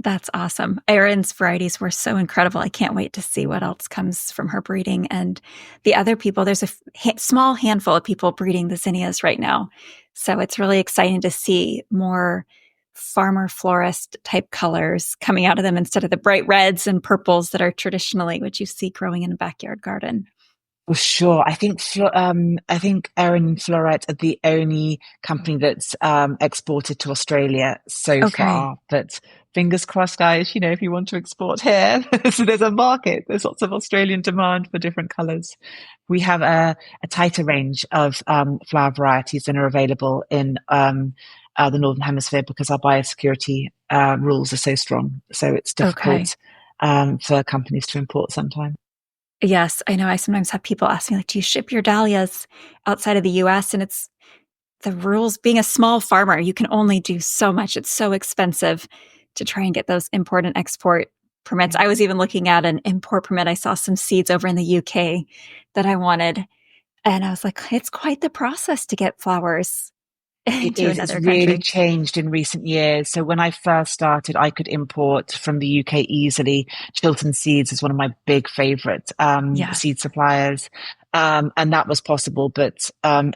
That's awesome. Erin's varieties were so incredible. I can't wait to see what else comes from her breeding. And the other people, there's a small handful of people breeding the zinnias right now. So it's really exciting to see more farmer florist type colors coming out of them instead of the bright reds and purples that are traditionally what you see growing in a backyard garden. For sure. I think Erin Floret are the only company that's exported to Australia so Okay. far. But fingers crossed, guys, if you want to export here, so there's a market. There's lots of Australian demand for different colors. We have a tighter range of flower varieties than are available in the Northern Hemisphere because our biosecurity rules are so strong. So it's Okay. difficult for companies to import sometimes. Yes, I know. I sometimes have people ask me, like, do you ship your dahlias outside of the US? And it's the rules. Being a small farmer, you can only do so much. It's so expensive to try and get those import and export permits. I was even looking at an import permit. I saw some seeds over in the UK that I wanted. And I was like, it's quite the process to get flowers It into is. It's another really country. changed in recent years. So when I first started, I could import from the UK easily. Chiltern Seeds is one of my big favorite Yes. seed suppliers. And that was possible, but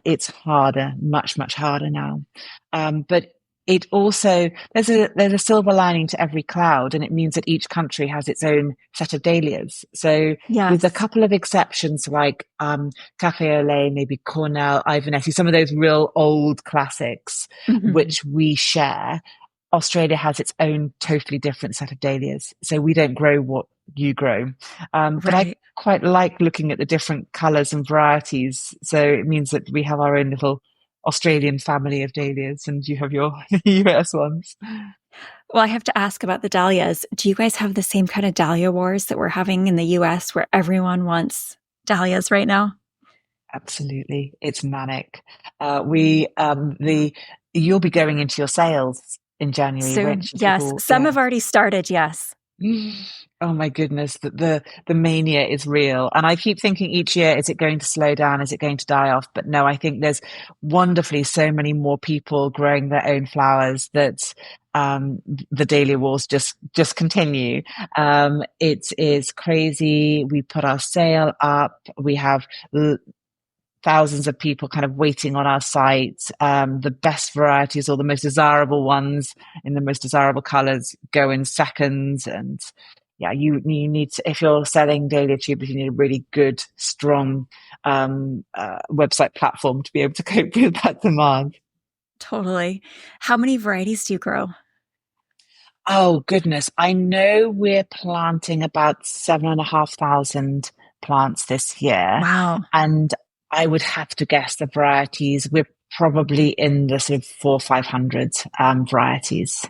it's harder, much, much harder now. But it also there's a silver lining to every cloud, and it means that each country has its own set of dahlias. So with a Yes. couple of exceptions like Cafe au lait, maybe Cornell, Ivanetti, some of those real old classics, Mhm. which we share. Australia has its own totally different set of dahlias. So we don't grow what you grow. But I Right. quite like looking at the different colors and varieties. So it means that we have our own little Australian family of dahlias and you have your US ones. Well, I have to ask about the dahlias. Do you guys have the same kind of dahlia wars that we're having in the US where everyone wants dahlias right now? Absolutely. It's manic. You'll be going into your sales in January, Soon. which Yes. people, Some yeah. have already started. Yes. Oh my goodness, the mania is real. And I keep thinking each year, is it going to slow down? Is it going to die off? But no, I think there's wonderfully so many more people growing their own flowers that the daily wars just continue. It is crazy. We put our sale up. We have thousands of people kind of waiting on our site. The best varieties or the most desirable ones in the most desirable colors go in seconds. And yeah, you need to, if you're selling dahlia tubers, you need a really good, strong website platform to be able to cope with that demand. Totally. How many varieties do you grow? Oh goodness. I know we're planting about 7,500 plants this year. Wow. And I would have to guess the varieties. We're probably in the sort of 500 varieties.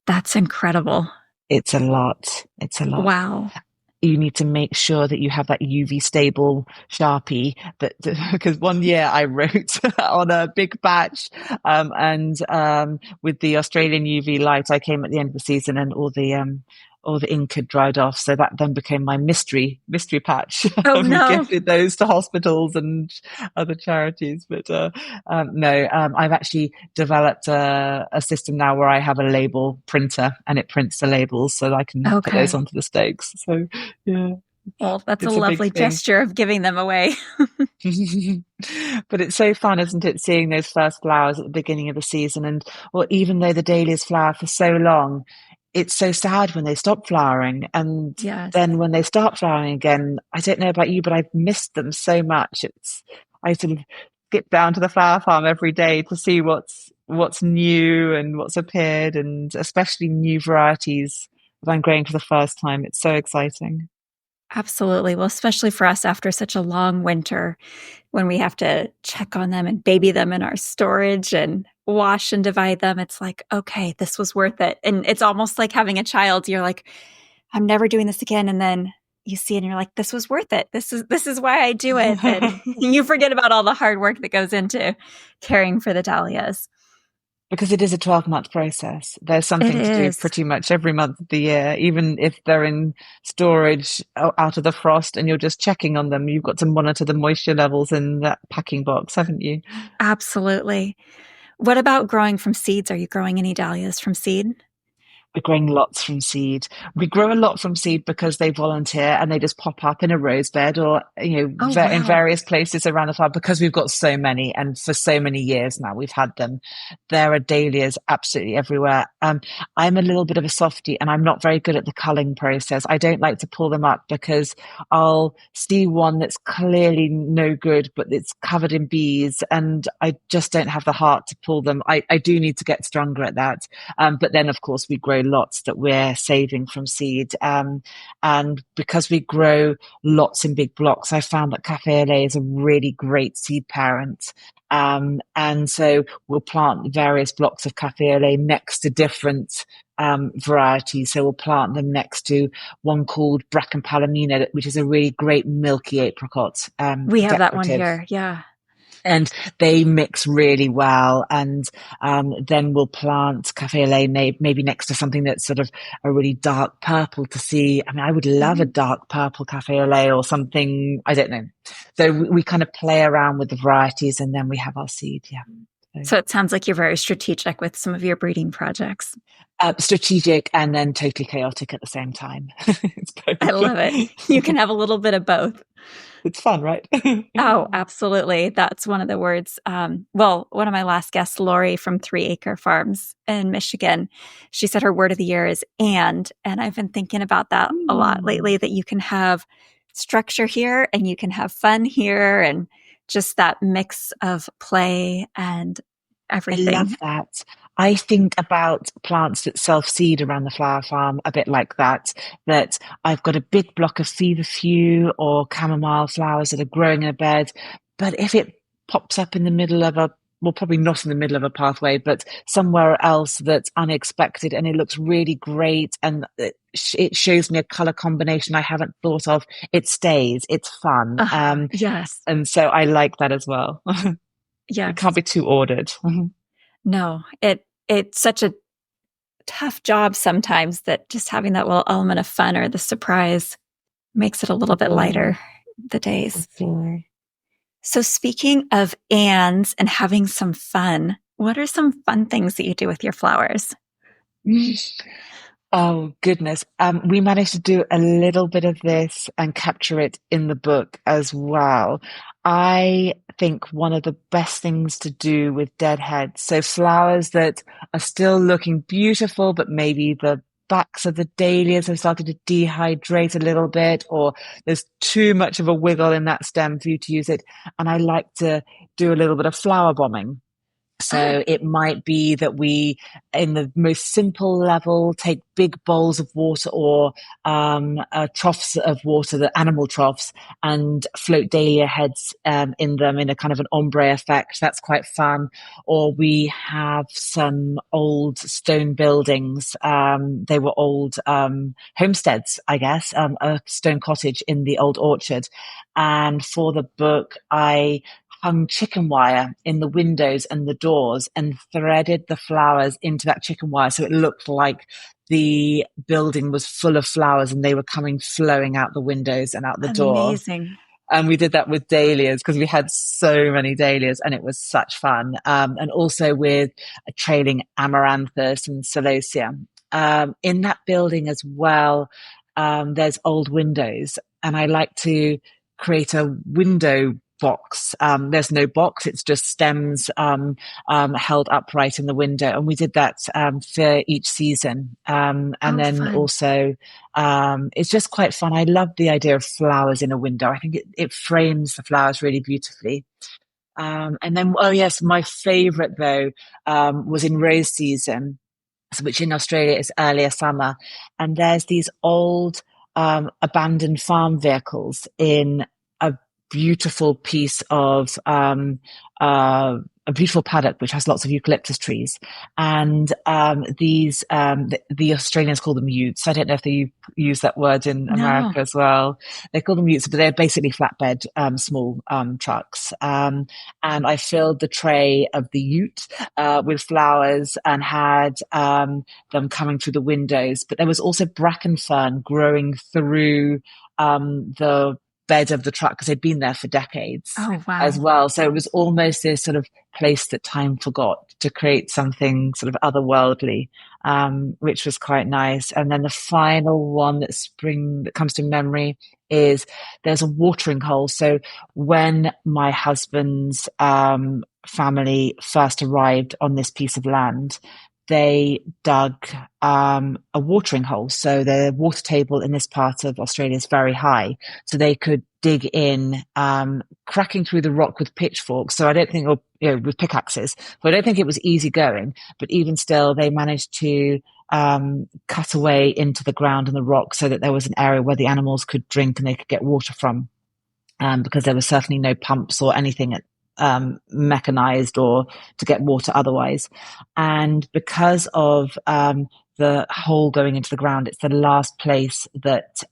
That's incredible. It's a lot. It's a lot. Wow. You need to make sure that you have that UV stable Sharpie that because one year I wrote on a big batch and with the Australian UV light I came at the end of the season and all the ink had dried off, so that then became my mystery patch. Oh, We no. gifted those to hospitals and other charities, but no, I've actually developed a system now where I have a label printer and it prints the labels so that I can put those Okay. onto the stakes. So yeah, Well, that's a it's a big lovely thing. gesture of giving them away. But it's so fun, isn't it, seeing those first flowers at the beginning of the season? And or even though the dahlias flower for so long, it's so sad when they stop flowering. And Yes. then when they start flowering again, I don't know about you, but I've missed them so much. I sort of skip down to the flower farm every day to see what's new and what's appeared, and especially new varieties that I'm growing for the first time. It's so exciting. Absolutely. Well, especially for us after such a long winter when we have to check on them and baby them in our storage and wash and divide them. It's like, okay, this was worth it. And it's almost like having a child. You're like, I'm never doing this again. And then you see it and you're like, this was worth it. This is why I do it. And you forget about all the hard work that goes into caring for the dahlias. Because it is a 12-month process. There's It something to do is. pretty much every month of the year, even if they're in storage out of the frost and you're just checking on them. You've got to monitor the moisture levels in that packing box, haven't you? Absolutely. What about growing from seeds? Are you growing any dahlias from seed? We're growing lots from seed. We grow a lot from seed because they volunteer and they just pop up in a rose bed or, Oh, in wow. various places around the farm because we've got so many. And for so many years now, we've had them. There are dahlias absolutely everywhere. I'm a little bit of a softie and I'm not very good at the culling process. I don't like to pull them up because I'll see one that's clearly no good, but it's covered in bees and I just don't have the heart to pull them. I do need to get stronger at that. But then, of course, we grow lots that we're saving from seed. And because we grow lots in big blocks, I found that cafe au lait is a really great seed parent. And so we'll plant various blocks of cafe au lait next to different varieties. So we'll plant them next to one called Bracken Palomino, which is a really great milky apricot, We have that one decorative, here. Yeah. and they mix really well. And then we'll plant cafe au lait maybe next to something that's sort of a really dark purple to see. I mean, I would love a Mhm. dark purple cafe au lait or something. I don't know. So we kind of play around with the varieties, and then we have our seed. Yeah. So, So it sounds like you're very strategic with some of your breeding projects. strategic and then totally chaotic at the same time. It's I love it. You both. can have a little bit of both. It's fun, right? Oh, absolutely. That's one of the words. Well, one of my last guests, Lori from 3 Acre Farms in Michigan, she said her word of the year is and I've been thinking about that a lot Mm. lately, that you can have structure here and you can have fun here and just that mix of play and I love everything. that. I think about plants that self-seed around the flower farm a bit like that, that I've got a big block of feverfew or chamomile flowers that are growing in a bed. But if it pops up in the middle of well, probably not in the middle of a pathway, but somewhere else that's unexpected and it looks really great and it shows me a color combination I haven't thought of, it stays, it's fun. Yes. And so I like that as well. It can't Yes. be too ordered. No, it's such a tough job sometimes that just having that little element of fun or the surprise makes it a little bit Sure, lighter the days. sure. So speaking of ands and having some fun, what are some fun things that you do with your flowers? Oh goodness. We managed to do a little bit of this and capture it in the book as well. I think one of the best things to do with deadheads, so flowers that are still looking beautiful, but maybe the backs of the dahlias have started to dehydrate a little bit, or there's too much of a wiggle in that stem for you to use it. And I like to do a little bit of flower bombing. Oh, So it might be that we, in the most simple level, take big bowls of water or troughs of water, the animal troughs, and float dahlia heads in them in a kind of an ombre effect. That's quite fun. Or we have some old stone buildings. They were old homesteads, I guess, a stone cottage in the old orchard. And for the book, I hung chicken wire in the windows and the doors and threaded the flowers into that chicken wire so it looked like the building was full of flowers and they were coming flowing out the windows and out the door. amazing. And we did that with dahlias because we had so many dahlias and it was such fun. And also with a trailing amaranthus and celosia. In that building as well, there's old windows and I like to create a window box. There's no box. It's just stems, held upright in the window. And we did that, for each season. And Oh, then fun. also, it's just quite fun. I love the idea of flowers in a window. I think it frames the flowers really beautifully. And then, oh yes, my favorite though, was in rose season, which in Australia is earlier summer. And there's these old, abandoned farm vehicles in a beautiful piece of, a beautiful paddock which has lots of eucalyptus trees, and the Australians call them utes. I don't know if they use that word in No. America as well. They call them utes, but they're basically flatbed, small trucks. And I filled the tray of the ute with flowers and had them coming through the windows. But there was also bracken fern growing through the bed of the truck because they'd been there for decades Oh, as wow. well. So it was almost this sort of place that time forgot to create something sort of otherworldly, which was quite nice. And then the final one that comes to memory is there's a watering hole. So when my husband's family first arrived on this piece of land, they dug a watering hole. So the water table in this part of Australia is very high. So they could dig in, cracking through the rock with pitchforks. So I don't think, or with pickaxes. So I don't think it was easy going. But even still, they managed to cut away into the ground and the rock so that there was an area where the animals could drink and they could get water from, because there was certainly no pumps or anything mechanized or to get water otherwise. And because of the hole going into the ground, it's the last place that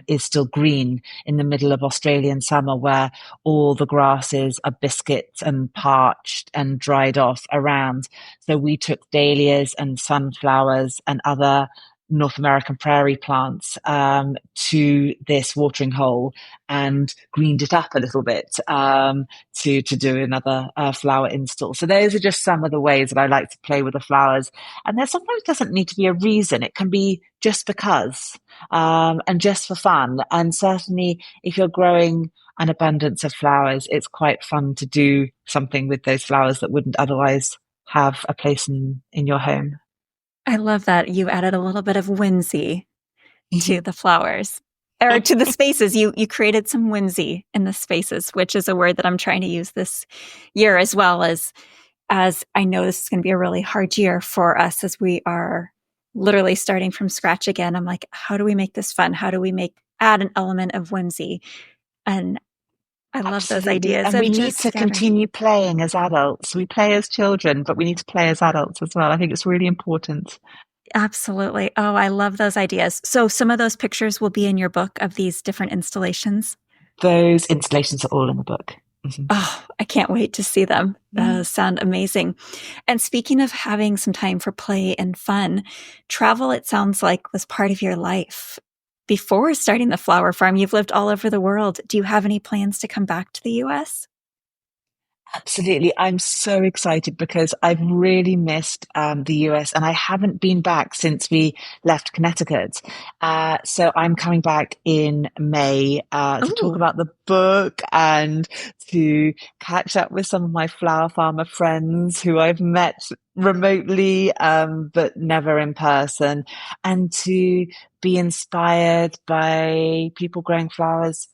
is still green in the middle of Australian summer, where all the grasses are biscuit and parched and dried off around. So we took dahlias and sunflowers and other North American prairie plants to this watering hole and greened it up a little bit, to do another flower install. So those are just some of the ways that I like to play with the flowers. And there sometimes doesn't need to be a reason. It can be just because, and just for fun. And certainly if you're growing an abundance of flowers, it's quite fun to do something with those flowers that wouldn't otherwise have a place in your home. I love that you added a little bit of whimsy to the flowers or to the spaces. You created some whimsy in the spaces, which is a word that I'm trying to use this year, as I know this is going to be a really hard year for us as we are literally starting from scratch again. I'm like, how do we make this fun? How do we add an element of whimsy? And I love those Absolutely. ideas And of we need just to scattering. continue playing as adults. We play as children, but we need to play as adults as well. I think it's really important. Absolutely. Oh, I love those ideas. So some of those pictures will be in your book of these different installations. Those installations are all in the book. Mhm. Oh, I can't wait to see them. Those sound amazing. And speaking of having some time for play and fun, travel, it sounds like, was part of your life. Before starting the flower farm, you've lived all over the world. Do you have any plans to come back to the US? Absolutely. I'm so excited because I've really missed the US and I haven't been back since we left Connecticut. So I'm coming back in May to talk Oh, about the book and to catch up with some of my flower farmer friends who I've met remotely, but never in person, and to be inspired by people growing flowers,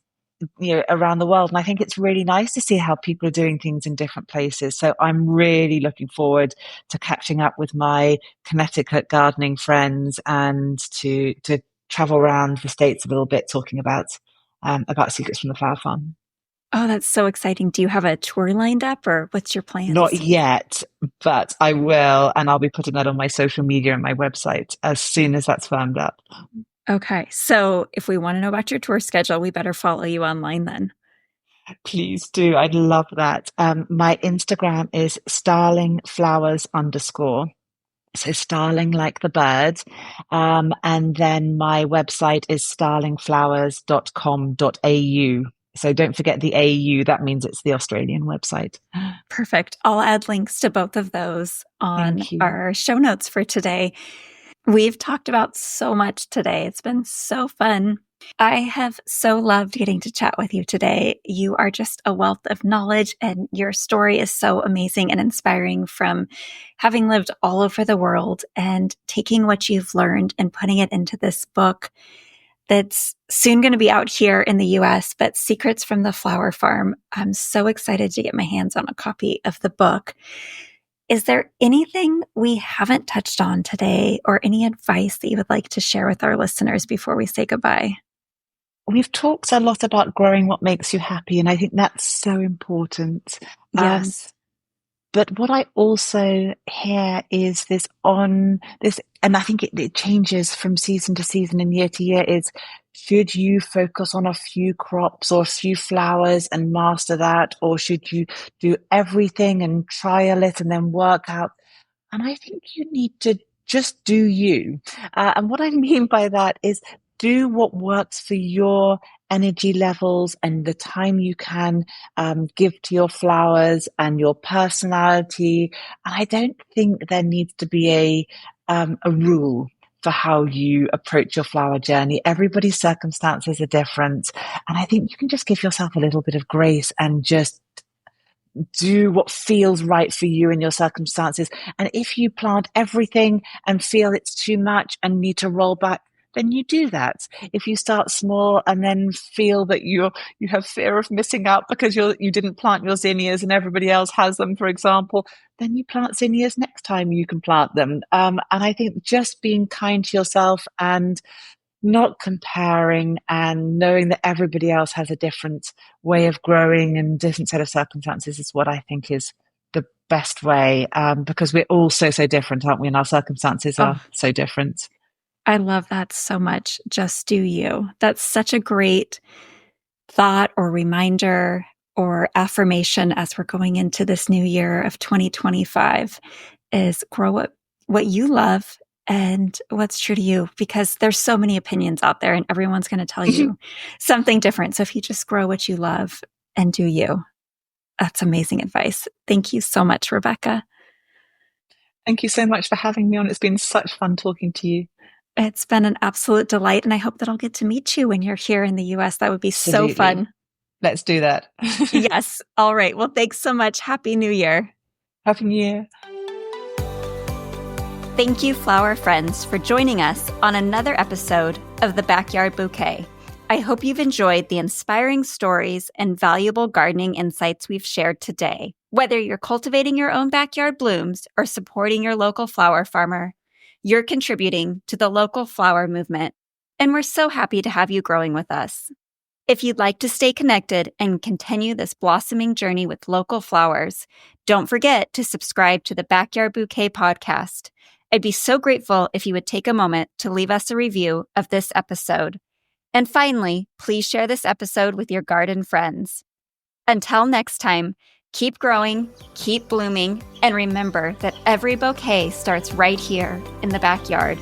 around the world. And I think it's really nice to see how people are doing things in different places. So I'm really looking forward to catching up with my Connecticut gardening friends and to travel around the States a little bit talking about Secrets from the Flower Farm. oh, that's so exciting. Do you have a tour lined up or what's your Not plans? yet, but I will, and I'll be putting that on my social media and my website as soon as that's firmed up. Okay. So if we want to know about your tour schedule, we better follow you online then. Please do. I'd love that. My Instagram is starlingflowers underscore. So starling like the bird. And then my website is starlingflowers.com.au. So don't forget the AU. That means it's the Australian website. Perfect. I'll add links to both of those on Thank you. our show notes for today. We've talked about so much today. It's been so fun. I have so loved getting to chat with you today. You are just a wealth of knowledge, and your story is so amazing and inspiring from having lived all over the world and taking what you've learned and putting it into this book that's soon going to be out here in the US, but Secrets from the Flower Farm. I'm so excited to get my hands on a copy of the book. Is there anything we haven't touched on today or any advice that you would like to share with our listeners before we say goodbye? We've talked a lot about growing what makes you happy, and I think that's so important. Um, Yes. But what I also hear is this, and I think it changes from season to season and year to year, is should you focus on a few crops or a few flowers and master that, or should you do everything and trial it and then work out? And I think you need to just do you. And what I mean by that is do what works for your energy levels and the time you can give to your flowers and your personality. And I don't think there needs to be a rule for how you approach your flower journey. Everybody's circumstances are different. And I think you can just give yourself a little bit of grace and just do what feels right for you and your circumstances. And if you plant everything and feel it's too much and need to roll back, then you do that. If you start small and then feel that you have fear of missing out because you didn't plant your zinnias and everybody else has them, for example, then you plant zinnias next time you can plant them. And I think just being kind to yourself and not comparing and knowing that everybody else has a different way of growing and different set of circumstances is what I think is the best way, because we're all so different, aren't we? And our circumstances Oh, are so different. I love that so much. Just do you. That's such a great thought or reminder or affirmation as we're going into this new year of 2025 is grow what you love and what's true to you, because there's so many opinions out there and everyone's going to tell you something different. So if you just grow what you love and do you, that's amazing advice. Thank you so much, Rebecca. Thank you so much for having me on. It's been such fun talking to you. It's been an absolute delight, and I hope that I'll get to meet you when you're here in the US. That would be so Absolutely. fun. Let's do that. Yes. All right. Well, thanks so much. Happy New Year. Happy New Year. Thank you, flower friends, for joining us on another episode of The Backyard Bouquet. I hope you've enjoyed the inspiring stories and valuable gardening insights we've shared today. Whether you're cultivating your own backyard blooms or supporting your local flower farmer, you're contributing to the local flower movement, and we're so happy to have you growing with us. If you'd like to stay connected and continue this blossoming journey with local flowers, don't forget to subscribe to the Backyard Bouquet podcast. I'd be so grateful if you would take a moment to leave us a review of this episode. And finally, please share this episode with your garden friends. Until next time, keep growing, keep blooming, and remember that every bouquet starts right here in the backyard.